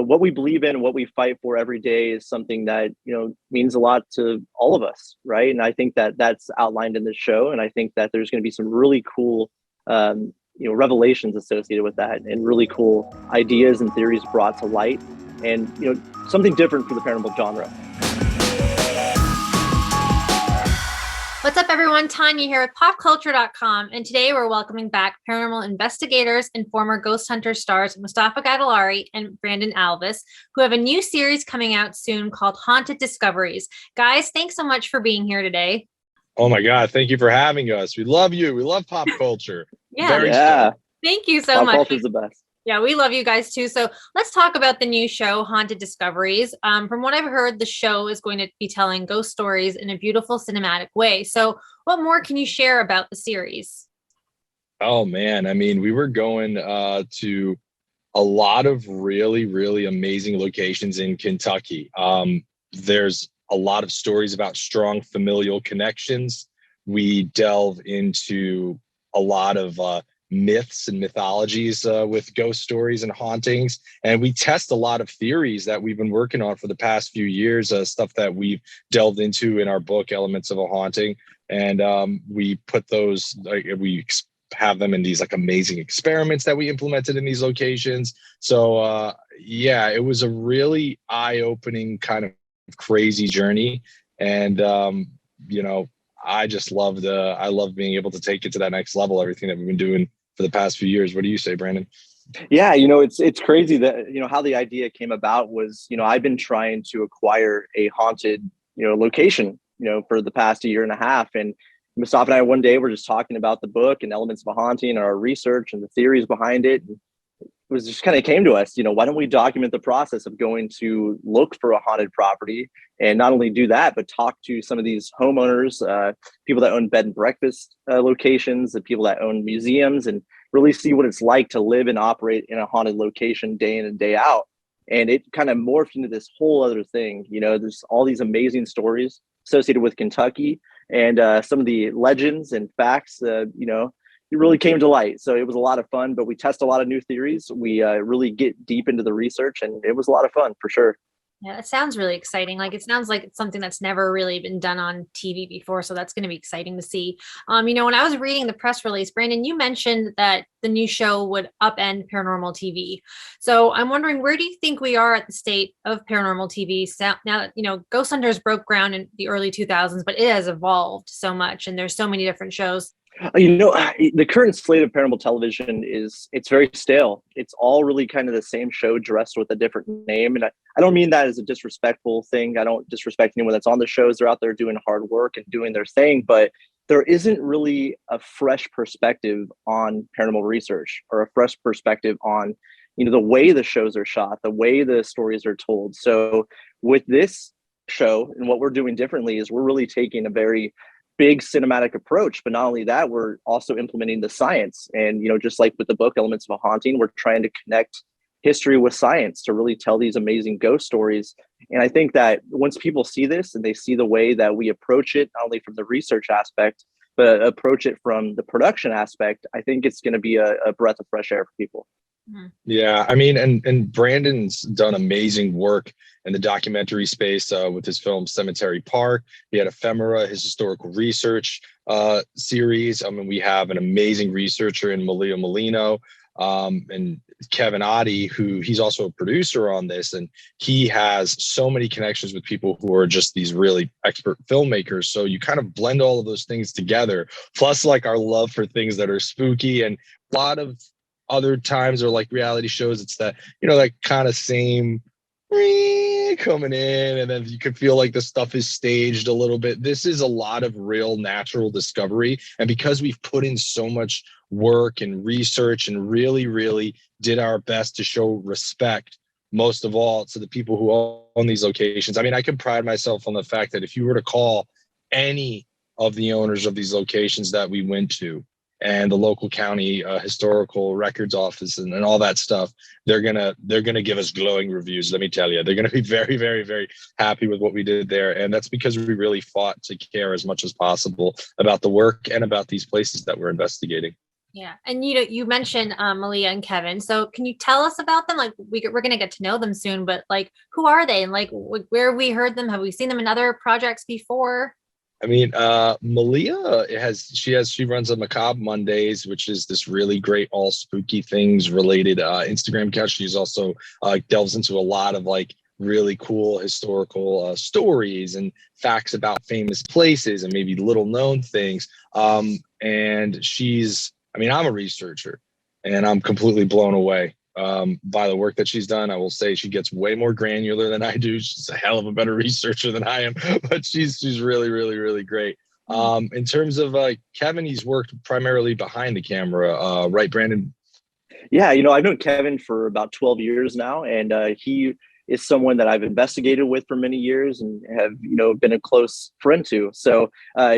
what we believe in, what we fight for every day is something that, means a lot to all of us. Right. And I think that that's outlined in the show. And I think that there's going to be some really cool, revelations associated with that, and really cool ideas and theories brought to light, and, something different for the paranormal genre. What's up, everyone? Tania here with popculture.com, and today we're welcoming back paranormal investigators and former ghost hunter stars Mustafa Gatollari and Brandon Alvis, who have a new series coming out soon called Haunted Discoveries. Guys, thanks so much for being here today. Oh my God, thank you for having us. We love you. We love pop culture. Yeah. Thank you so much. Pop culture is the best. Yeah, we love you guys too. So let's talk about the new show, Haunted Discoveries. From what I've heard, the show is going to be telling ghost stories in a beautiful cinematic way. So what more can you share about the series? Oh man, I mean, we were going to a lot of really, really amazing locations in Kentucky. There's a lot of stories about strong familial connections. We delve into a lot of myths and mythologies with ghost stories and hauntings, and we test a lot of theories that we've been working on for the past few years, stuff that we've delved into in our book Elements of a Haunting, and we put those, we have them in these like amazing experiments that we implemented in these locations. So yeah, it was a really eye-opening kind of crazy journey, and I just love being able to take it to that next level, everything that we've been doing for the past few years. What do you say, Brandon? Yeah, it's crazy that, how the idea came about was, I've been trying to acquire a haunted, location, for the past year and a half. And Mustafa and I, one day, were just talking about the book and Elements of a Haunting and our research and the theories behind it. And it was just kind of came to us, why don't we document the process of going to look for a haunted property, and not only do that, but talk to some of these homeowners, people that own bed and breakfast locations, and people that own museums, and really see what it's like to live and operate in a haunted location day in and day out. And it kind of morphed into this whole other thing. There's all these amazing stories associated with Kentucky, and some of the legends and facts, it really came to light. So it was a lot of fun, but we test a lot of new theories. We really get deep into the research, and it was a lot of fun for sure. Yeah, it sounds really exciting. Like, it sounds like it's something that's never really been done on TV before. So that's going to be exciting to see. When I was reading the press release, Brandon, you mentioned that the new show would upend Paranormal TV. So I'm wondering, where do you think we are at the state of Paranormal TV now that, Ghost Hunters broke ground in the early 2000s, but it has evolved so much, and there's so many different shows. The current slate of paranormal television it's very stale. It's all really kind of the same show dressed with a different name. And I don't mean that as a disrespectful thing. I don't disrespect anyone that's on the shows. They're out there doing hard work and doing their thing, but there isn't really a fresh perspective on paranormal research, or a fresh perspective on, the way the shows are shot, the way the stories are told. So with this show, and what we're doing differently is we're really taking a very big cinematic approach, but not only that, we're also implementing the science. And just like with the book Elements of a Haunting, we're trying to connect history with science to really tell these amazing ghost stories. And I think that once people see this and they see the way that we approach it, not only from the research aspect, but approach it from the production aspect, I think it's going to be a breath of fresh air for people. Yeah, I mean, and Brandon's done amazing work in the documentary space with his film Cemetery Park. He had Ephemera, his historical research series. I mean, we have an amazing researcher in Malia Molino, and Kevin Oddie, who he's also a producer on this, and he has so many connections with people who are just these really expert filmmakers. So you kind of blend all of those things together, plus like our love for things that are spooky, and a lot of other times, or like reality shows, it's that, that kind of same coming in, and then you can feel like the stuff is staged a little bit. This is a lot of real natural discovery, and because we've put in so much work and research and really, really did our best to show respect, most of all, to the people who own these locations. I mean, I can pride myself on the fact that if you were to call any of the owners of these locations that we went to, and the local county historical records office and all that stuff, they're gonna give us glowing reviews. Let me tell you, they're gonna be very, very, very happy with what we did there. And that's because we really fought to care as much as possible about the work and about these places that we're investigating. Yeah. And you mentioned Malia and Kevin. So can you tell us about them? Like we're going to get to know them soon, but like who are they? And like where have we heard them? Have we seen them in other projects before? I mean, Malia she runs a Macabre Mondays, which is this really great all spooky things related Instagram account. She's also delves into a lot of like really cool historical stories and facts about famous places and maybe little known things. And I mean, I'm a researcher and I'm completely blown away by the work that she's done. I will say she gets way more granular than I do. She's a hell of a better researcher than I am, but she's really, really, really great. In terms of Kevin, he's worked primarily behind the camera, right, Brandon? Yeah, I've known Kevin for about 12 years now, and he is someone that I've investigated with for many years and have, been a close friend to. So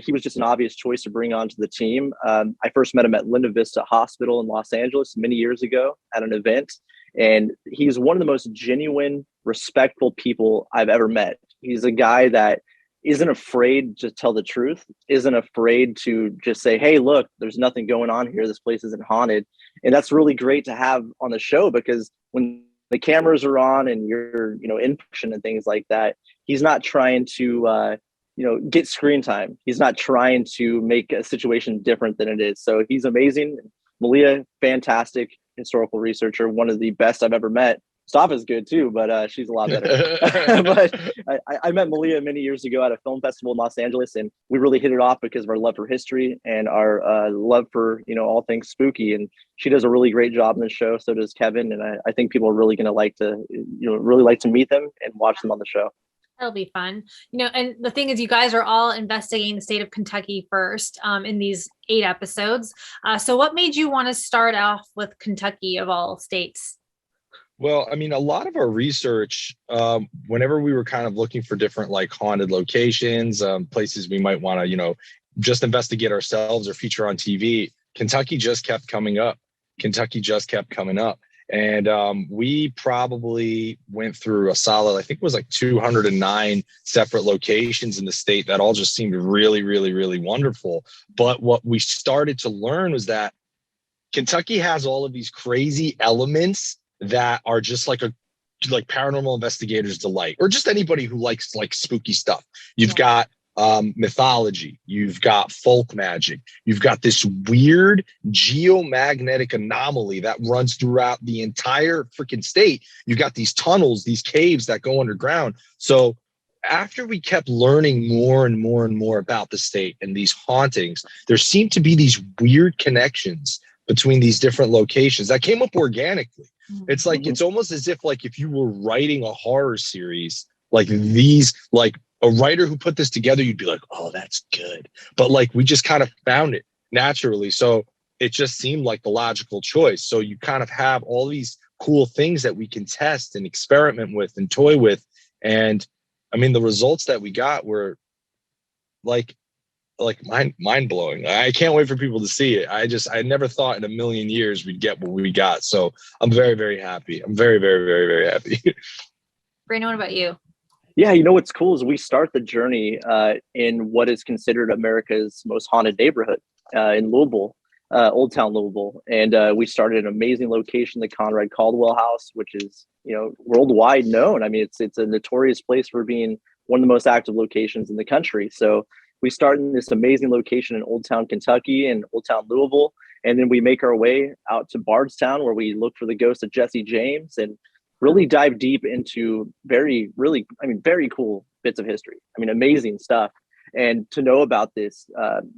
he was just an obvious choice to bring onto the team. I first met him at Linda Vista Hospital in Los Angeles many years ago at an event. And he's one of the most genuine, respectful people I've ever met. He's a guy that isn't afraid to tell the truth, isn't afraid to just say, hey, look, there's nothing going on here. This place isn't haunted. And that's really great to have on the show, because when the cameras are on and you're, in production and things like that, he's not trying to, get screen time. He's not trying to make a situation different than it is. So he's amazing. Malia, fantastic historical researcher, one of the best I've ever met. Mustafa's good too, but she's a lot better. But I met Malia many years ago at a film festival in Los Angeles, and we really hit it off because of our love for history and our love for all things spooky. And she does a really great job in the show. So does Kevin, and I think people are really going to like to really like to meet them and watch them on the show. That'll be fun. And the thing is, you guys are all investigating the state of Kentucky first in these 8 episodes. So what made you want to start off with Kentucky of all states? Well, I mean, a lot of our research, whenever we were kind of looking for different like haunted locations, places we might want to, just investigate ourselves or feature on TV, Kentucky just kept coming up. And we probably went through a solid, I think it was like 209 separate locations in the state that all just seemed really, really, really wonderful. But what we started to learn was that Kentucky has all of these crazy elements that are just like paranormal investigators delight, or just anybody who likes like spooky stuff. You've got mythology, you've got folk magic, you've got this weird geomagnetic anomaly that runs throughout the entire freaking state. You've got these tunnels, these caves that go underground. So after we kept learning more and more and more about the state and these hauntings, there seemed to be these weird connections between these different locations that came up organically. It's like, it's almost as if like if you were writing a horror series, like these, like a writer who put this together, you'd be like, oh, that's good. But like, we just kind of found it naturally. So it just seemed like the logical choice. So you kind of have all these cool things that we can test and experiment with and toy with. And I mean, the results that we got were like mind blowing. I can't wait for people to see it. I never thought in a million years we'd get what we got. So I'm very, very happy. I'm very, very, very, very happy. Brandon, what about you? Yeah, what's cool is we start the journey in what is considered America's most haunted neighborhood in Louisville, Old Town Louisville. And we started an amazing location, the Conrad Caldwell House, which is, worldwide known. I mean, it's a notorious place for being one of the most active locations in the country. So we start in this amazing location in Old Town, Kentucky and Old Town Louisville. And then we make our way out to Bardstown, where we look for the ghost of Jesse James and really dive deep into very cool bits of history. I mean, amazing stuff. And to know about this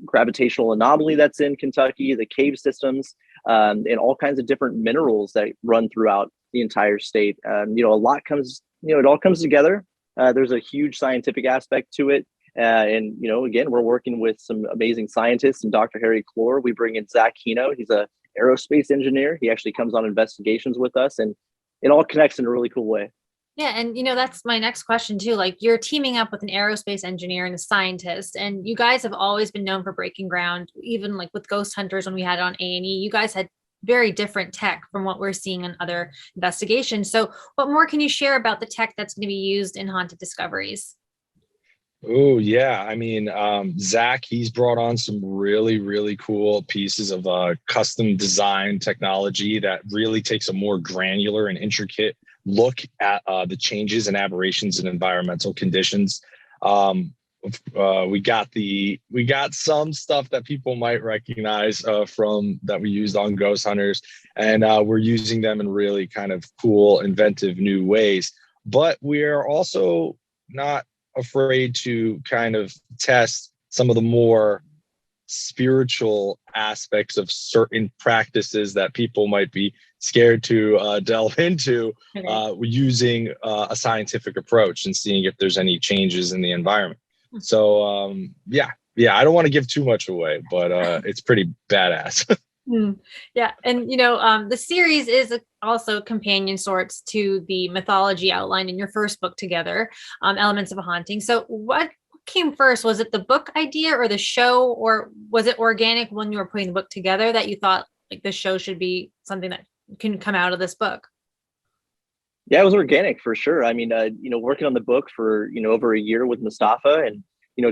gravitational anomaly that's in Kentucky, the cave systems, and all kinds of different minerals that run throughout the entire state. A lot comes, it all comes together. There's a huge scientific aspect to it. And, again, we're working with some amazing scientists and Dr. Harry Clore. We bring in Zach Hino. He's a aerospace engineer. He actually comes on investigations with us, and it all connects in a really cool way. Yeah. And, that's my next question too. Like, you're teaming up with an aerospace engineer and a scientist, and you guys have always been known for breaking ground, even like with Ghost Hunters, when we had it on A&E, you guys had very different tech from what we're seeing in other investigations. So what more can you share about the tech that's going to be used in Haunted Discoveries? Oh yeah, I mean, Zach, he's brought on some really, really cool pieces of custom design technology that really takes a more granular and intricate look at the changes and aberrations in environmental conditions. Um, we got some stuff that people might recognize from that we used on Ghost Hunters, and we're using them in really kind of cool, inventive new ways. But we're also not afraid to kind of test some of the more spiritual aspects of certain practices that people might be scared to delve into using a scientific approach and seeing if there's any changes in the environment. So yeah, I don't want to give too much away, but it's pretty badass. Yeah, and the series is also companion sorts to the mythology outlined in your first book together, Elements of a Haunting. So what came first? Was it the book idea or the show, or was it organic when you were putting the book together that you thought like this show should be something that can come out of this book? Yeah, it was organic for sure. I mean, working on the book for, over a year with Mustafa and,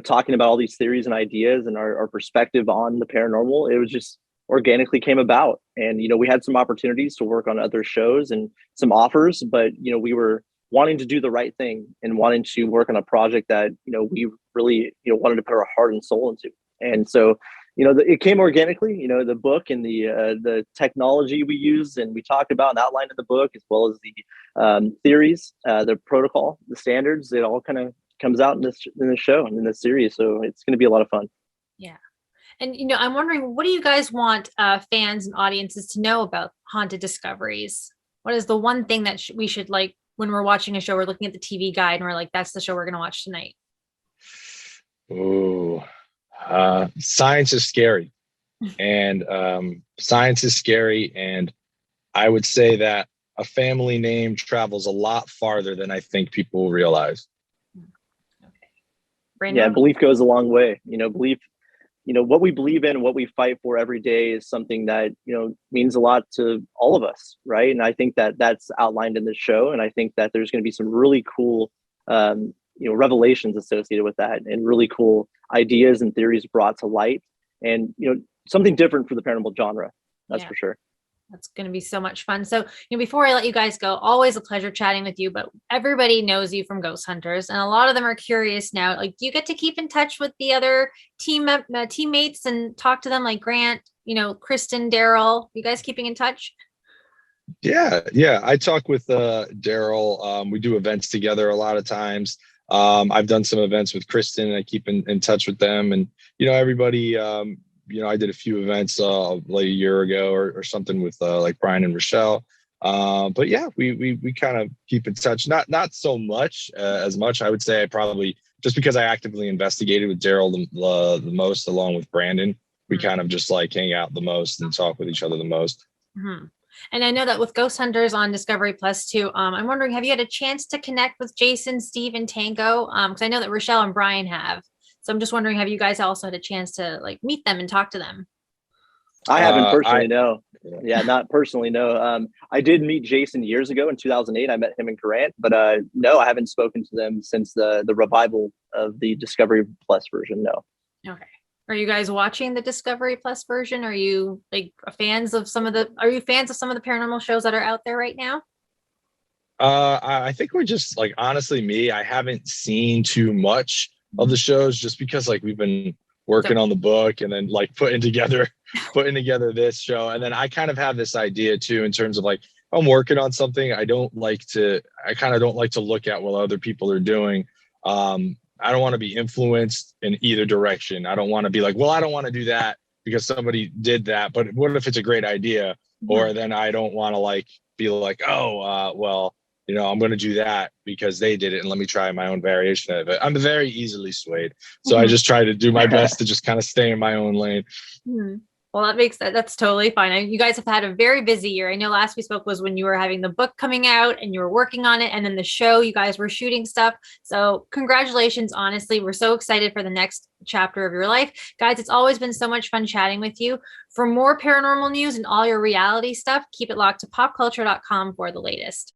talking about all these theories and ideas and our perspective on the paranormal, it was just organically came about. And, we had some opportunities to work on other shows and some offers, but, we were wanting to do the right thing and wanting to work on a project that, we really, wanted to put our heart and soul into. And so, it came organically, the book and the technology we used and we talked about and outlined in the book, as well as the theories, the protocol, the standards, it all kind of comes out in this show and in this series. So it's going to be a lot of fun. Yeah. And, I'm wondering, what do you guys want fans and audiences to know about Haunted Discoveries? What is the one thing that we should like when we're watching a show, we're looking at the TV guide and we're like, that's the show we're going to watch tonight? Oh, science is scary. And science is scary. And I would say that a family name travels a lot farther than I think people realize. Okay. Yeah, belief goes a long way. Belief, what we believe in, what we fight for every day is something that, means a lot to all of us. Right. And I think that that's outlined in this show. And I think that there's going to be some really cool, revelations associated with that and really cool ideas and theories brought to light and, something different for the paranormal genre. That's for sure. That's going to be so much fun. So, before I let you guys go, always a pleasure chatting with you, but everybody knows you from Ghost Hunters and a lot of them are curious now. Like, do you get to keep in touch with the other teammates and talk to them like Grant, Kristen, Daryl? You guys keeping in touch? Yeah. I talk with Daryl. We do events together a lot of times. I've done some events with Kristen and I keep in touch with them and, everybody, I did a few events like a year ago or something with like Brian and Rochelle. But yeah, we kind of keep in touch. Not so much as much. I would say I probably just because I actively investigated with Daryl the most, along with Brandon. We kind of just like hang out the most and talk with each other the most. Mm-hmm. And I know that with Ghost Hunters on Discovery Plus too, I'm wondering, have you had a chance to connect with Jason, Steve, and Tango? Because I know that Rochelle and Brian have. So I'm just wondering, have you guys also had a chance to like meet them and talk to them? I haven't personally, no. Yeah, not personally, no. I did meet Jason years ago in 2008. I met him in Grant, but no, I haven't spoken to them since the revival of the Discovery Plus version. No. Okay. Are you guys watching the Discovery Plus version? Are you fans of some of the paranormal shows that are out there right now? I think we're just like, honestly, I haven't seen too much of the shows just because like we've been working on the book and then like putting together this show. And then I kind of have this idea too, in terms of like, I'm working on something. I kind of don't like to look at what other people are doing. I don't want to be influenced in either direction. I don't want to be like, well, I don't want to do that because somebody did that, but what if it's a great idea? Or then I don't want to like be like, well, I'm going to do that because they did it and let me try my own variation of it. I'm very easily swayed. So I just try to do my best to just kind of stay in my own lane. Well, that's totally fine. You guys have had a very busy year. I know last we spoke was when you were having the book coming out and you were working on it, and then the show, you guys were shooting stuff. So congratulations, honestly. We're so excited for the next chapter of your life. Guys, it's always been so much fun chatting with you. For more paranormal news and all your reality stuff, keep it locked to popculture.com for the latest.